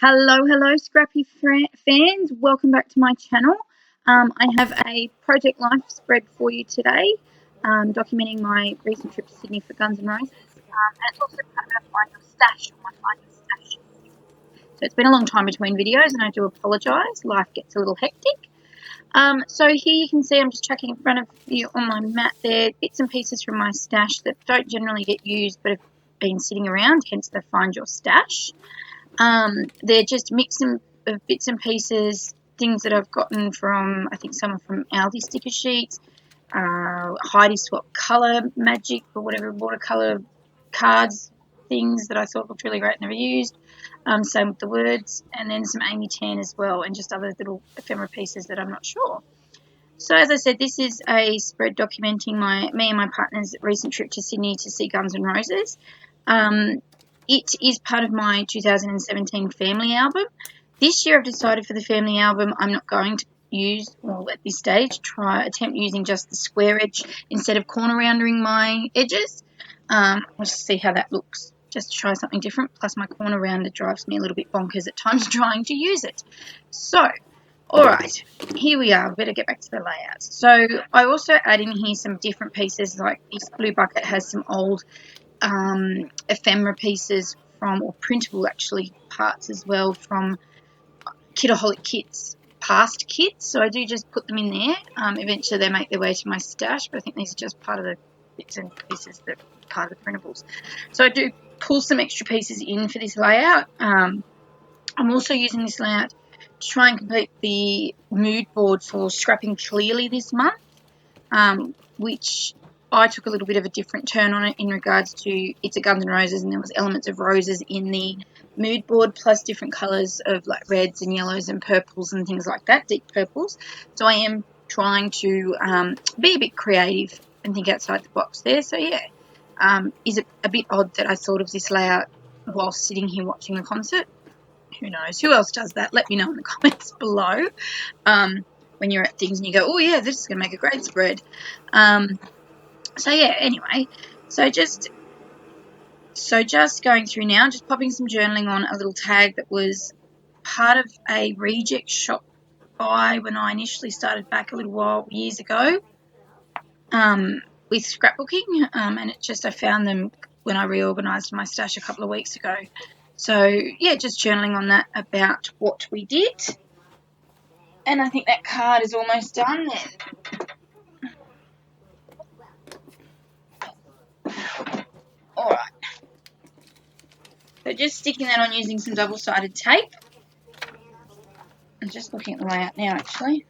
Hello, Scrappy fans. Welcome back to my channel. I have a Project Life spread for you today, documenting my recent trip to Sydney for Guns N' Roses. And it's also part of Find Your Stash, or my Find Your Stash. So it's been a long time between videos, and I do apologise. Life gets a little hectic. So here you can see I'm just chucking in front of you on my mat there, bits and pieces from my stash that don't generally get used but have been sitting around, hence the Find Your Stash. They're just mixing of bits and pieces, things that I've gotten from, I think some are from Aldi sticker sheets, Heidi Swap colour magic or whatever, watercolour cards, things that I thought looked really great, never used. Same with the words, and then some Amy Tan as well, and just other little ephemera pieces that I'm not sure. So as I said, this is a spread documenting me and my partner's recent trip to Sydney to see Guns N' Roses. It is part of my 2017 family album. This year I've decided for the family album I'm not going to use, well at this stage, attempt using just the square edge instead of corner rounding my edges. I'll just see how that looks, just to try something different. Plus my corner rounder drives me a little bit bonkers at times trying to use it. So, alright, here we are. Better get back to the layout. So I also add in here some different pieces, like this blue bucket has some old ephemera pieces from, or printable actually, parts as well from Kitaholic Kits past kits. So I do just put them in there. Eventually they make their way to my stash, but I think these are just part of the bits and pieces that are part of the printables. So I do pull some extra pieces in for this layout. I'm also using this layout to try and complete the mood board for Scrapping Clearly this month, which I took a little bit of a different turn on it in regards to, it's a Guns N' Roses and there was elements of roses in the mood board, plus different colours of like reds and yellows and purples and things like that, deep purples. So I am trying to be a bit creative and think outside the box there. So yeah, is it a bit odd that I thought of this layout while sitting here watching the concert? Who knows? Who else does that? Let me know in the comments below. When you're at things and you go, oh yeah, this is going to make a great spread. So yeah, anyway, so just going through now, just popping some journaling on a little tag that was part of a reject shop buy when I initially started back a little while years ago with scrapbooking, and it just, I found them when I reorganised my stash a couple of weeks ago. So yeah, just journaling on that about what we did. And I think that card is almost done then. Alright. So just sticking that on using some double-sided tape. I'm just looking at the layout now, actually.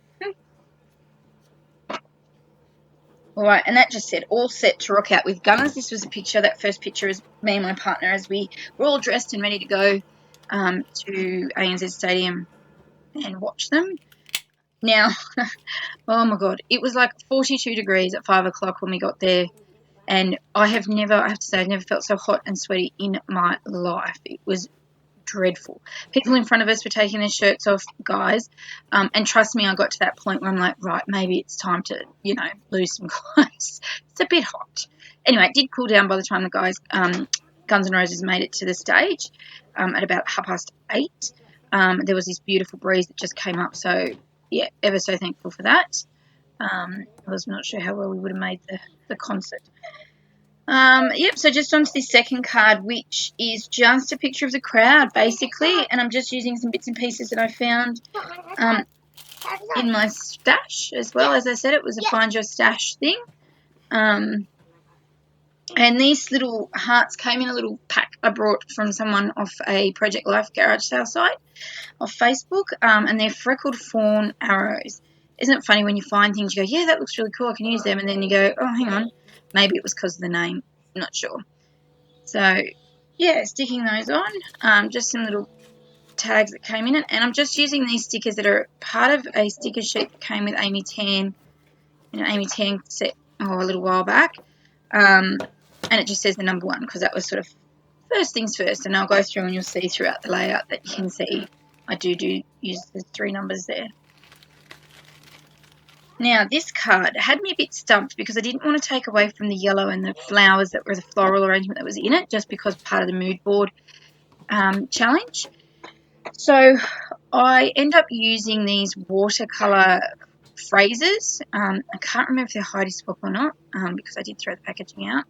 Alright, and that just said, all set to rock out with Gunners. This was a picture, that first picture is me and my partner as we were all dressed and ready to go to ANZ Stadium and watch them. Now, oh my God, it was like 42 degrees at 5 o'clock when we got there. And I have to say, I've never felt so hot and sweaty in my life. It was dreadful. People in front of us were taking their shirts off, guys. And trust me, I got to that point where I'm like, right, maybe it's time to, lose some clothes. It's a bit hot. Anyway, it did cool down by the time the guys, Guns N' Roses, made it to the stage at about 8:30. There was this beautiful breeze that just came up. So, yeah, ever so thankful for that. I was not sure how well we would have made the concert. Yep, so just onto this second card, which is just a picture of the crowd, basically, and I'm just using some bits and pieces that I found in my stash as well. As I said, it was a Find Your Stash thing. And these little hearts came in a little pack I brought from someone off a Project Life garage sale site off Facebook, and they're freckled fawn arrows. Isn't it funny when you find things, you go, yeah, that looks really cool, I can use them, and then you go, oh, hang on, maybe it was because of the name, I'm not sure. So, yeah, sticking those on, just some little tags that came in it, and I'm just using these stickers that are part of a sticker sheet that came with Amy Tan, Amy Tan set a little while back, and it just says the number 1 because that was sort of first things first, and I'll go through and you'll see throughout the layout that you can see I do use the 3 numbers there. Now, this card had me a bit stumped because I didn't want to take away from the yellow and the flowers that were the floral arrangement that was in it, just because part of the mood board challenge. So I end up using these watercolour phrases. I can't remember if they're Heidi Swap or not because I did throw the packaging out.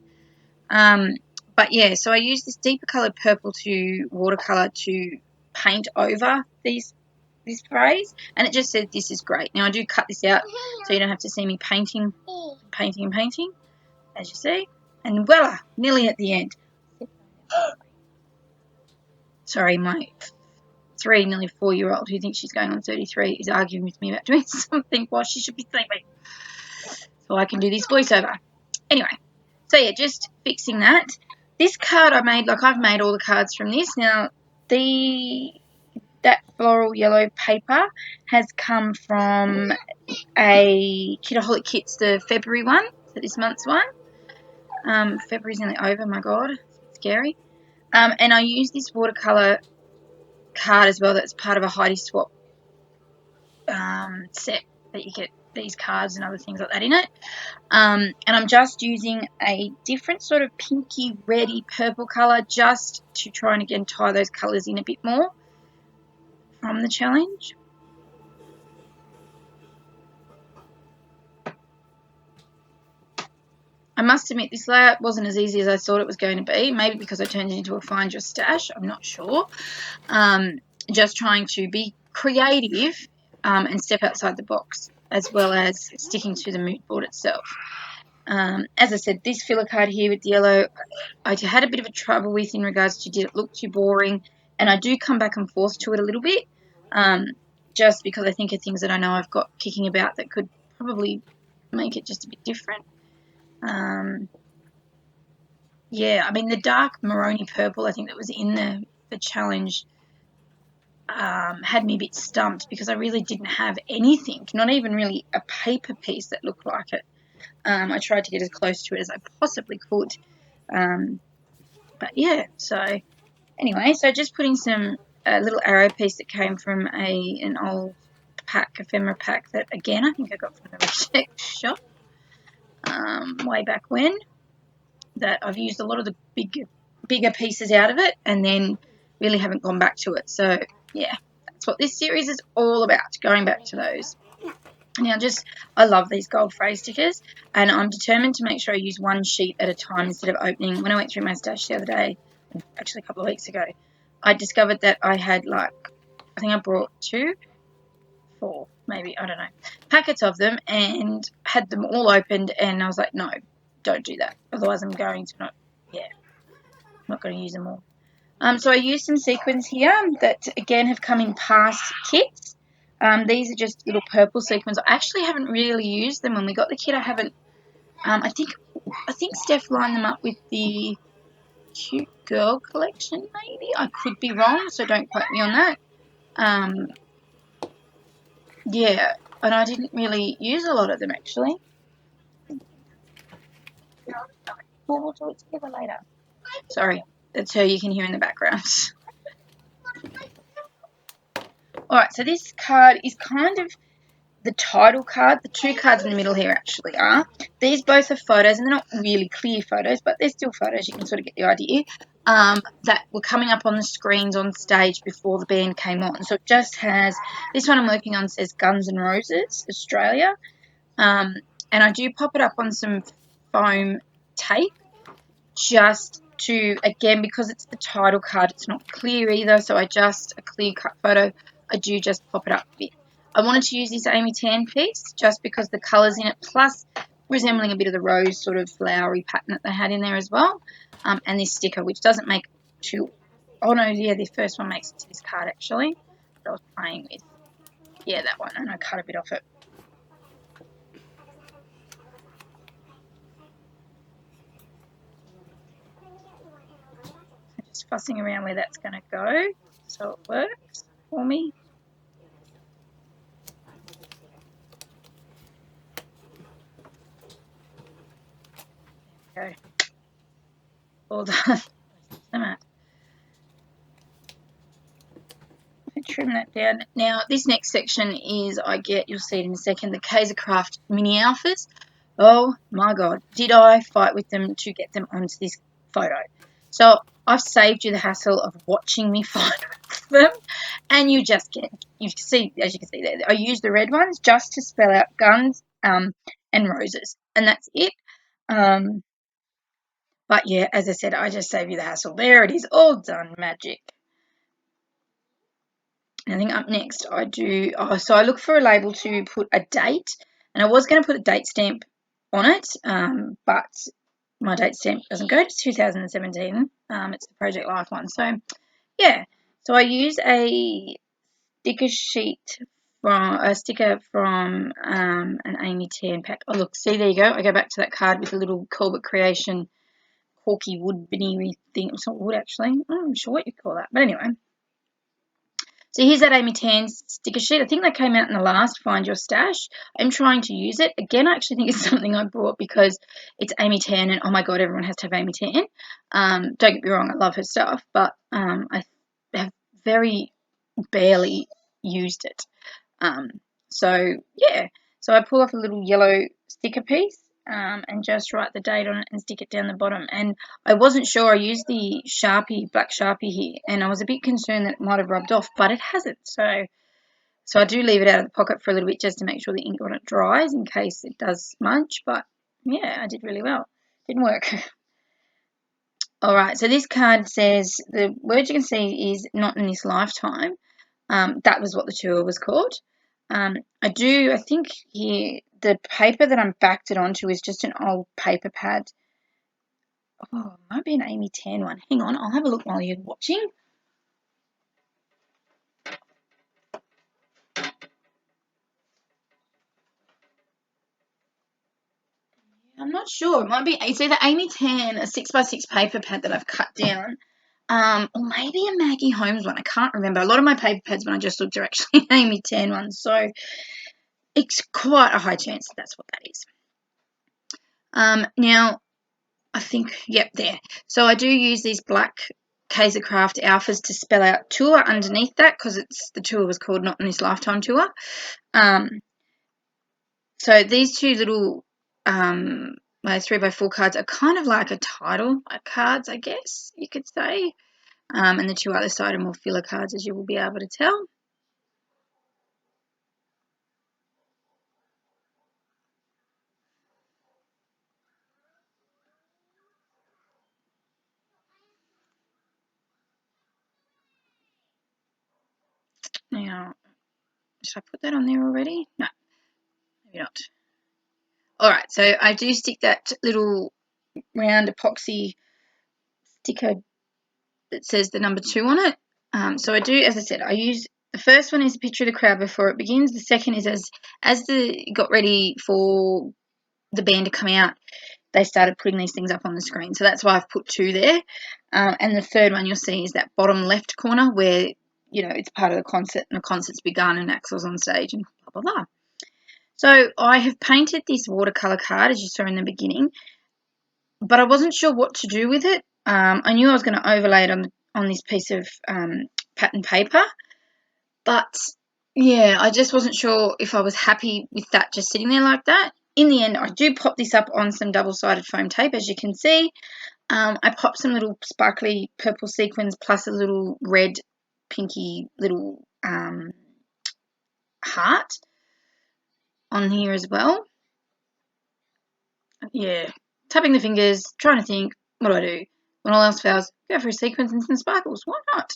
But yeah, so I use this deeper coloured purple to watercolour to paint over this phrase, and it just said this is great. Now I do cut this out so you don't have to see me painting, as you see. And voila, nearly at the end. Sorry, my 3, nearly 4-year-old who thinks she's going on 33 is arguing with me about doing something while she should be sleeping. So I can do this voiceover. Anyway, so yeah, just fixing that. This card I made, like I've made all the cards from this. Now, that floral yellow paper has come from a Kitaholic Kits, the February one, so this month's one. February's nearly over, my God, it's scary. And I use this watercolour card as well that's part of a Heidi Swap set that you get these cards and other things like that in it. And I'm just using a different sort of pinky, reddy, purple colour just to try and again tie those colours in a bit more from the challenge. I must admit this layout wasn't as easy as I thought it was going to be, maybe because I turned it into a find your stash, I'm not sure. Just trying to be creative and step outside the box, as well as sticking to the mood board itself. As I said, this filler card here with the yellow, I had a bit of a trouble with in regards to did it look too boring, and I do come back and forth to it a little bit, just because I think of things that I know I've got kicking about that could probably make it just a bit different. Yeah, I mean the dark maroony purple I think that was in the challenge had me a bit stumped because I really didn't have anything, not even really a paper piece that looked like it. I tried to get as close to it as I possibly could. But yeah, so anyway, so just putting some little arrow piece that came from an old pack, ephemera pack that again I think I got from the Reject shop way back when, that I've used a lot of the bigger pieces out of it and then really haven't gone back to it. So yeah, that's what this series is all about, going back to those. Now I love these gold phrase stickers, and I'm determined to make sure I use one sheet at a time instead of opening. When I went through my stash the other day, actually a couple of weeks ago, I discovered that I had I think I brought 2, 4, maybe, I don't know, packets of them and had them all opened, and I was like, no, don't do that. Otherwise I'm going to not going to use them all. So I used some sequins here that again have come in past kits. These are just little purple sequins. I actually haven't really used them when we got the kit. I haven't. I think Steph lined them up with the Cute Girl collection, maybe. I could be wrong, so don't quote me on that. Yeah, and I didn't really use a lot of them actually. Well, we'll do it together later. Sorry, that's her you can hear in the background. Alright, so this card is kind of the title card. The 2 cards in the middle here actually are. These both are photos, and they're not really clear photos, but they're still photos. You can sort of get the idea. That were coming up on the screens on stage before the band came on. So it just has, this one I'm working on says Guns N' Roses, Australia. And I do pop it up on some foam tape just to, again, because it's the title card, it's not clear either, so a clear cut photo, I do just pop it up a bit. I wanted to use this Amy Tan piece just because the colours in it, plus resembling a bit of the rose sort of flowery pattern that they had in there as well, and this sticker, which doesn't make the first one makes it to this card actually that I was playing with. Yeah, that one, and I cut a bit off it. Just fussing around where that's going to go so it works for me. There we go. All done. Trim that down. Now this next section is, you'll see it in a second, the Kaiser Craft mini alphas. Oh my God, did I fight with them to get them onto this photo. So I've saved you the hassle of watching me fight with them, and you see, as you can see there, I use the red ones just to spell out guns and roses, and that's it. But yeah, as I said, I just save you the hassle. There it is, all done, magic. And I think up next I do, so I look for a label to put a date, and I was going to put a date stamp on it, but my date stamp doesn't go to 2017. It's the Project Life one. So yeah, so I use a sticker from an Amy Tan pack. Oh look, see, there you go. I go back to that card with a little Colbert Creation corky wood veneer thing. It's not wood actually. I'm not sure what you call that, but anyway. So here's that Amy Tan sticker sheet. I think that came out in the last Find Your Stash. I'm trying to use it. Again, I actually think it's something I brought because it's Amy Tan, and oh my god, everyone has to have Amy Tan. Don't get me wrong, I love her stuff, but I have very barely used it. So yeah, so I pull off a little yellow sticker piece and just write the date on it and stick it down the bottom. And I wasn't sure. I used the Sharpie, black Sharpie here, and I was a bit concerned that it might have rubbed off, but it hasn't. So I do leave it out of the pocket for a little bit just to make sure the ink on it dries in case it does smudge. But yeah, I did really well. Didn't work. All right, so this card says, the word you can see is not in this lifetime. That was what the tour was called. I think here the paper that I'm backed it onto is just an old paper pad. Oh, it might be an Amy Tan one. Hang on, I'll have a look while you're watching. I'm not sure. It might be, it's either Amy Tan, a 6x6 paper pad that I've cut down, or maybe a Maggie Holmes one. I can't remember. A lot of my paper pads when I just looked are actually Amy Tan ones, so it's quite a high chance that's what that is. Now, I think, yep, there. So I do use these black Kaiser Craft Alphas to spell out tour underneath that because the tour was called Not in This Lifetime Tour. So these two little my 3x4 cards are kind of like a title cards, I guess you could say. And the two other side are more filler cards, as you will be able to tell. Now, should I put that on there already? No, maybe not. All right, so I do stick that little round epoxy sticker that says the number 2 on it. So I do, as I said, I use, the first one is a picture of the crowd before it begins. The second is as the got ready for the band to come out, they started putting these things up on the screen. So that's why I've put 2 there. And the third one you'll see is that bottom left corner where, it's part of the concert and the concert's begun and Axel's on stage and blah, blah, blah. So I have painted this watercolour card, as you saw in the beginning, but I wasn't sure what to do with it. I knew I was going to overlay it on this piece of pattern paper, but yeah, I just wasn't sure if I was happy with that just sitting there like that. In the end, I do pop this up on some double-sided foam tape, as you can see. I popped some little sparkly purple sequins plus a little red, pinky little heart on here as well. Yeah, tapping the fingers, trying to think, what do I do? When all else fails, go for a sequins and some sparkles. Why not?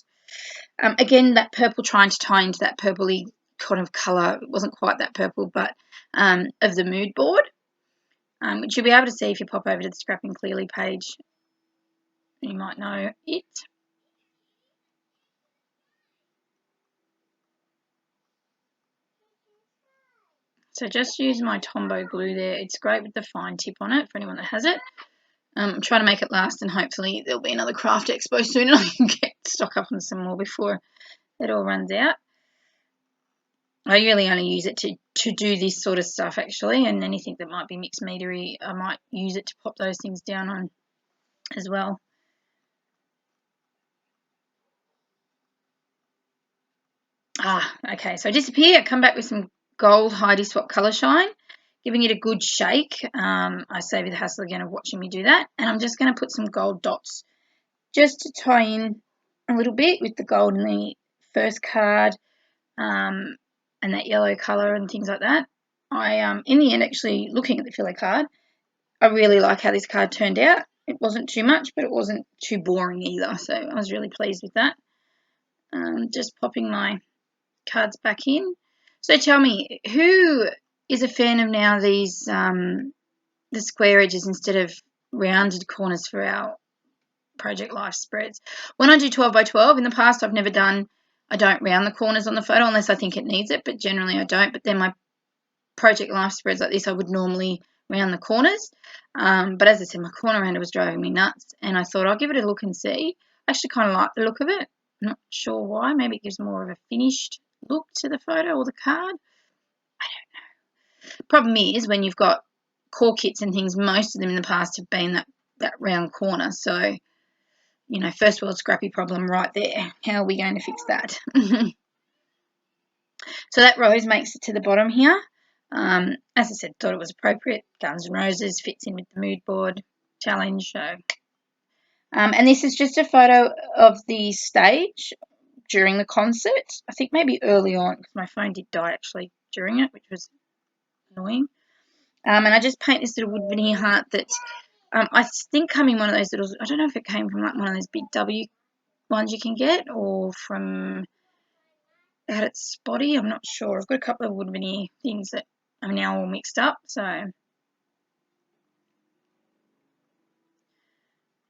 Again, that purple trying to tie into that purpley kind of colour. It wasn't quite that purple, but of the mood board, which you'll be able to see if you pop over to the Scrapping Clearly page. You might know it. So just use my Tombow glue there. It's great with the fine tip on it for anyone that has it. I'm trying to make it last, and hopefully there'll be another craft expo soon and I can get stock up on some more before it all runs out. I really only use it to do this sort of stuff actually, and anything that might be mixed metery, I might use it to pop those things down on as well. Okay, so disappear, come back with some gold Heidi Swap Colour Shine, giving it a good shake. I save you the hassle again of watching me do that, and I'm just going to put some gold dots just to tie in a little bit with the gold and the first card and that yellow colour and things like that. I in the end, actually looking at the filler card, I really like how this card turned out. It wasn't too much, but it wasn't too boring either, so I was really pleased with that. Just popping my cards back in. So tell me, who is a fan of now these the square edges instead of rounded corners for our Project Life spreads? When I do 12 by 12, in the past I don't round the corners on the photo unless I think it needs it, but generally I don't. But then my Project Life spreads like this, I would normally round the corners. But as I said, my corner rounder was driving me nuts, and I thought I'll give it a look and see. I actually kind of like the look of it. I'm not sure why. Maybe it gives more of a finished look to the photo or the card. I don't know. The problem is when you've got core kits and things, most of them in the past have been that round corner. So, you know, first world scrappy problem right there. How are we going to fix that? So that rose makes it to the bottom here. As I said, thought it was appropriate. Guns N' Roses fits in with the mood board challenge. So, and this is just a photo of the stage during the concert. I think maybe early on, because my phone did die actually during it, which was annoying. And I just paint this little wood veneer heart that I think came in one of those little, I don't know if it came from like one of those big W ones you can get, or from, it had its spotty, I'm not sure. I've got a couple of wood veneer things that are now all mixed up, so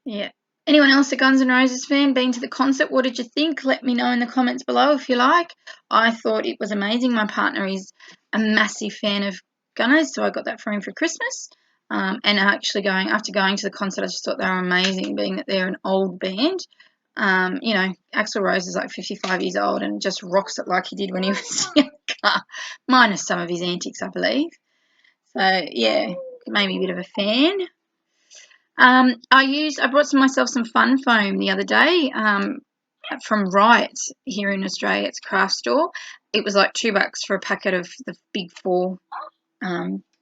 yeah. Anyone else a Guns N' Roses fan been to the concert? What did you think? Let me know in the comments below if you like. I thought it was amazing. My partner is a massive fan of Gunners, so I got that for him for Christmas. And actually after going to the concert, I just thought they were amazing, being that they're an old band. You know, Axl Rose is like 55 years old and just rocks it like he did when he was younger, minus some of his antics, I believe. So yeah, maybe a bit of a fan. I brought myself some fun foam the other day from Riot here in Australia. It's a craft store. It was like $2 for a packet of the big 4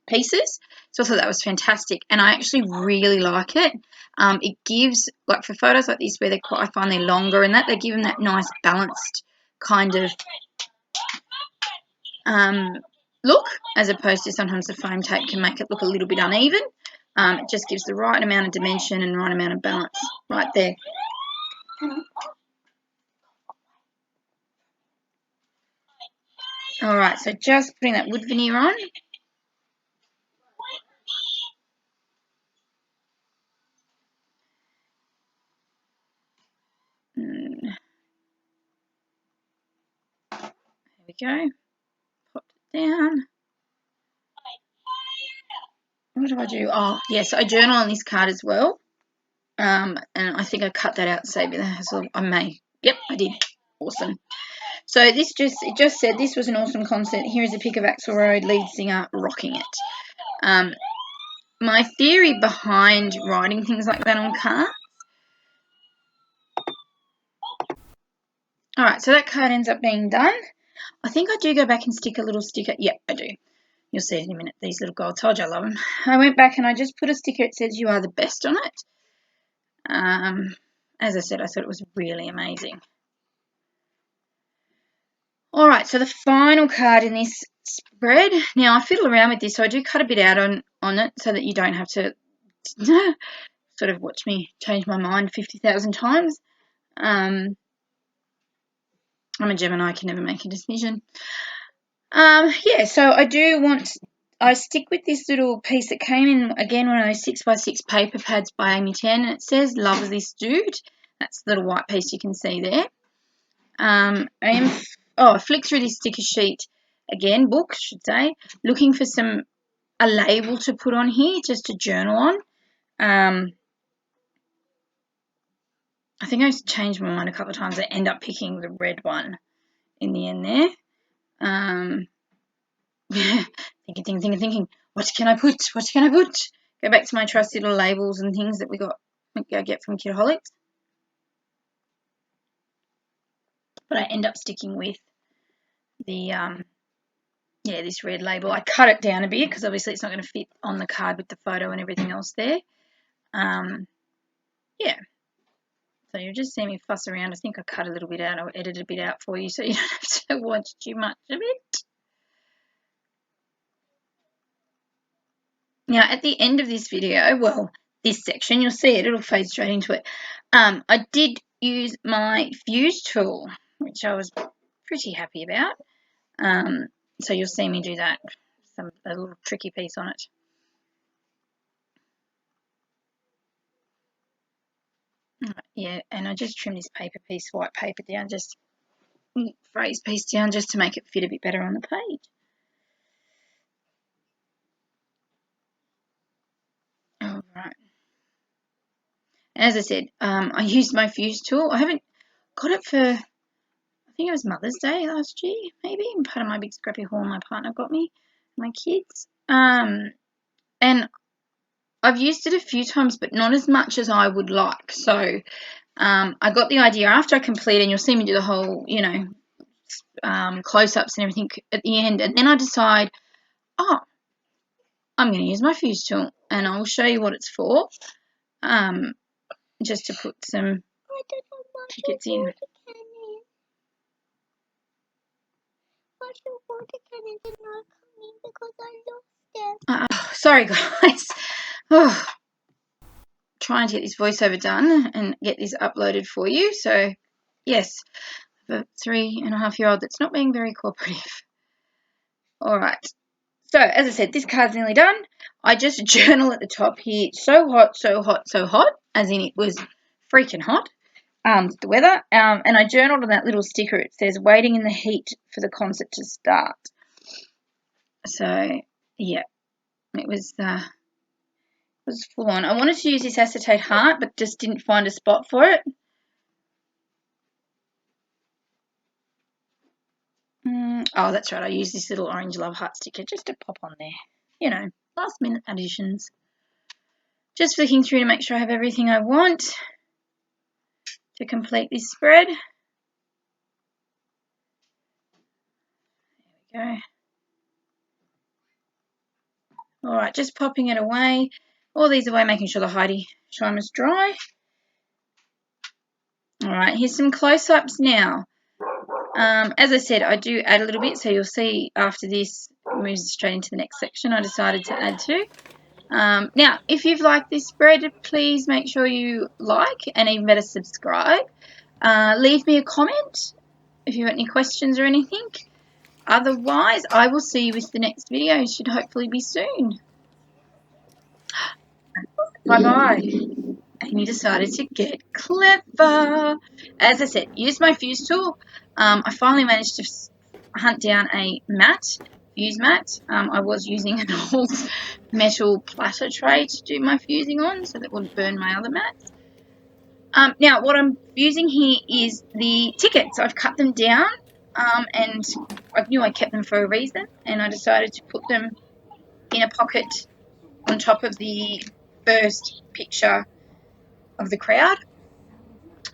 pieces. So I thought that was fantastic, and I actually really like it. It gives, like for photos like this where I find they're longer and that, they give them that nice balanced kind of look, as opposed to sometimes the foam tape can make it look a little bit uneven. It just gives the right amount of dimension and right amount of balance right there. All right, so just putting that wood veneer on. There we go. Popped it down. What do I do? Oh, yes, I journal on this card as well. And I think I cut that out to save you the hassle. I may. Yep, I did. Awesome. So it just said this was an awesome concert. Here is a pic of Axl Rose, lead singer, rocking it. My theory behind writing things like that on cards. All right, so that card ends up being done. I think I do go back and stick a little sticker. Yep, I do. You'll see it in a minute. These little gold. Told you I love them. I went back and I just put a sticker. It says "You are the best" on it. As I said, I thought it was really amazing. All right, so the final card in this spread. Now I fiddle around with this, so I do cut a bit out on it so that you don't have to sort of watch me change my mind 50,000 times. I'm a Gemini, I can never make a decision. Yeah, so I stick with this little piece that came in, again, one of those 6x6 paper pads by Amy Tan, and it says "Love this dude." That's the little white piece you can see there. I flick through this sticker sheet again, book, I should say, looking for a label to put on here just to journal on. I think I changed my mind a couple of times. I end up picking the red one in the end there. Thinking, what can I put? What can I put? Go back to my trusty little labels and things that I get from Kidaholics. But I end up sticking with the, this red label. I cut it down a bit because obviously it's not going to fit on the card with the photo and everything else there. Yeah. So you'll just see me fuss around. I think I cut a little bit out or edited a bit out for you so you don't have to watch too much of it. Now, at the end of this video, well, this section, you'll see it. It'll fade straight into it. I did use my fuse tool, which I was pretty happy about. So you'll see me do that. A little tricky piece on it. Yeah, and I just trimmed this paper piece, white paper down, just phrase piece down, just to make it fit a bit better on the page. All right. As I said, I used my fuse tool. I haven't got it for, I think it was Mother's Day last year, maybe, part of my big scrappy haul my partner got me, my kids. And I've used it a few times, but not as much as I would like. So I got the idea after I completed, and you'll see me do the whole, you know, close-ups and everything at the end. And then I decide, oh, I'm going to use my fuse tool, and I'll show you what it's for. Just to put some tickets in. Sorry guys. Trying to get this voiceover done and get this uploaded for you. So yes, the 3.5-year-old that's not being very cooperative. All right. So as I said, this card's nearly done. I just journal at the top here. So hot, so hot, so hot. As in it was freaking hot. The weather. And I journaled on that little sticker. It says waiting in the heat for the concert to start. So yeah, it was full on. I wanted to use this acetate heart, but just didn't find a spot for it. Oh, that's right. I used this little orange love heart sticker just to pop on there. You know, last minute additions. Just flicking through to make sure I have everything I want to complete this spread. There we go. All right, just popping it away. All these away, making sure the Heidi Shimer's dry. All right, here's some close-ups now. As I said, I do add a little bit, so you'll see after this moves straight into the next section I decided to add to. Now, if you've liked this spread, please make sure you like and even better subscribe. Leave me a comment if you have any questions or anything. Otherwise, I will see you with the next video. It should hopefully be soon. Bye-bye. And you decided to get clever. As I said, use my fuse tool. I finally managed to hunt down a matte fuse mat. I was using an old metal platter tray to do my fusing on so that wouldn't burn my other mats. Now what I'm using here is the tickets. I've cut them down and I knew I kept them for a reason, and I decided to put them in a pocket on top of the first picture of the crowd.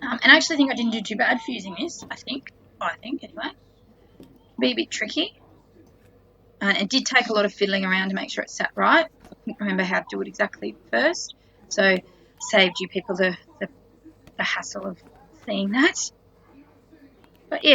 And I actually think I didn't do too bad fusing this, I think anyway. Be a bit tricky. And it did take a lot of fiddling around to make sure it sat right. I couldn't remember how to do it exactly first, so saved you people the hassle of seeing that. But yeah.